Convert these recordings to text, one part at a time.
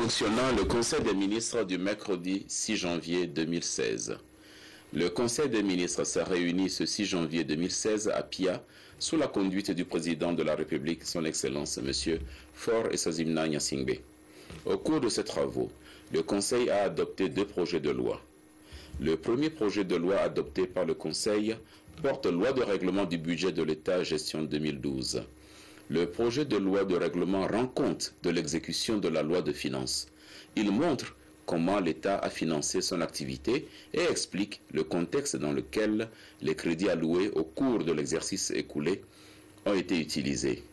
Sanctionnant le Conseil des ministres du mercredi 6 janvier 2016. Le Conseil des ministres s'est réuni ce 6 janvier 2016 à Pia sous la conduite du président de la République, son Excellence M. Faure Essozimna Gnassingbé. Au cours de ces travaux, le Conseil a adopté 2 projets de loi. Le premier projet de loi adopté par le Conseil porte loi de règlement du budget de l'État gestion 2012. Le projet de loi de règlement rend compte de l'exécution de la loi de finances. Il montre comment l'État a financé son activité et explique le contexte dans lequel les crédits alloués au cours de l'exercice écoulé ont été utilisés.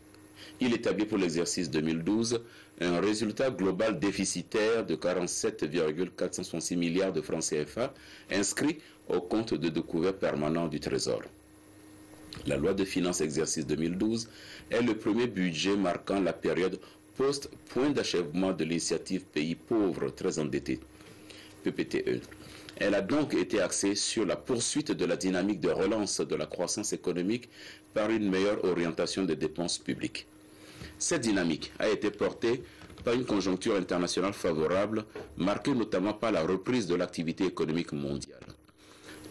Il établit pour l'exercice 2012 un résultat global déficitaire de 47,466 milliards de francs CFA inscrit au compte de découvert permanent du Trésor. La loi de finances exercice 2012 est le premier budget marquant la période post-point d'achèvement de l'initiative Pays pauvres très endettés, PPTE. Elle a donc été axée sur la poursuite de la dynamique de relance de la croissance économique par une meilleure orientation des dépenses publiques. Cette dynamique a été portée par une conjoncture internationale favorable, marquée notamment par la reprise de l'activité économique mondiale.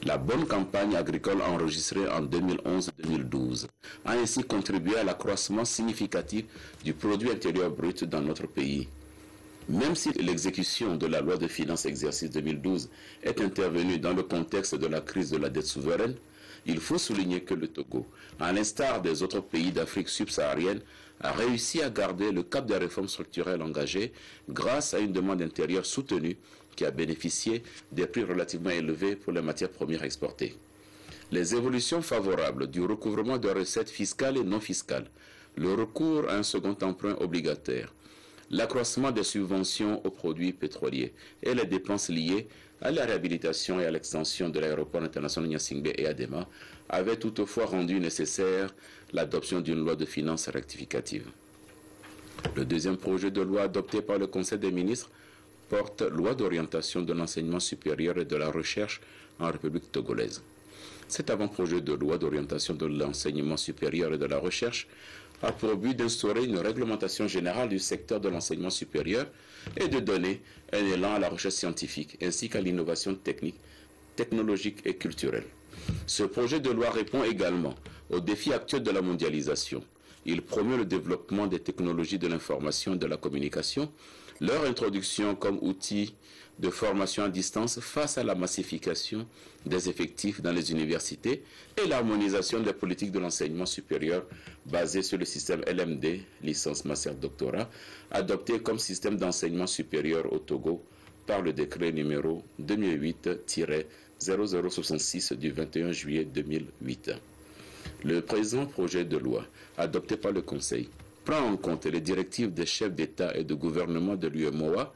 La bonne campagne agricole enregistrée en 2011-2012 a ainsi contribué à l'accroissement significatif du produit intérieur brut dans notre pays. Même si l'exécution de la loi de finances exercice 2012 est intervenue dans le contexte de la crise de la dette souveraine, il faut souligner que le Togo, à l'instar des autres pays d'Afrique subsaharienne, a réussi à garder le cap des réformes structurelles engagées grâce à une demande intérieure soutenue qui a bénéficié des prix relativement élevés pour les matières premières exportées. Les évolutions favorables du recouvrement de recettes fiscales et non fiscales, le recours à un second emprunt obligataire, l'accroissement des subventions aux produits pétroliers et les dépenses liées à la réhabilitation et à l'extension de l'aéroport international Gnassingbé et Adema avaient toutefois rendu nécessaire l'adoption d'une loi de finances rectificative. Le deuxième projet de loi adopté par le Conseil des ministres porte loi d'orientation de l'enseignement supérieur et de la recherche en République togolaise. Cet avant-projet de loi d'orientation de l'enseignement supérieur et de la recherche a pour but d'instaurer une réglementation générale du secteur de l'enseignement supérieur et de donner un élan à la recherche scientifique ainsi qu'à l'innovation technique, technologique et culturelle. Ce projet de loi répond également aux défis actuels de la mondialisation. Il promeut le développement des technologies de l'information et de la communication, leur introduction comme outil de formation à distance face à la massification des effectifs dans les universités et l'harmonisation des politiques de l'enseignement supérieur basées sur le système LMD, licence, master, doctorat, adopté comme système d'enseignement supérieur au Togo par le décret numéro 2008-0066 du 21 juillet 2008. Le présent projet de loi, adopté par le Conseil, prend en compte les directives des chefs d'État et de gouvernement de l'UEMOA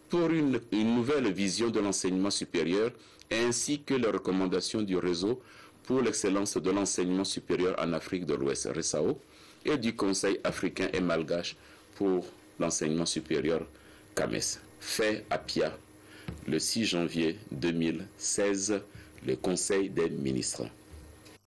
pour une nouvelle vision de l'enseignement supérieur ainsi que les recommandations du réseau pour l'excellence de l'enseignement supérieur en Afrique de l'Ouest, RESAO, et du Conseil africain et malgache pour l'enseignement supérieur, CAMES. Fait à Pia, le 6 janvier 2016, le Conseil des ministres.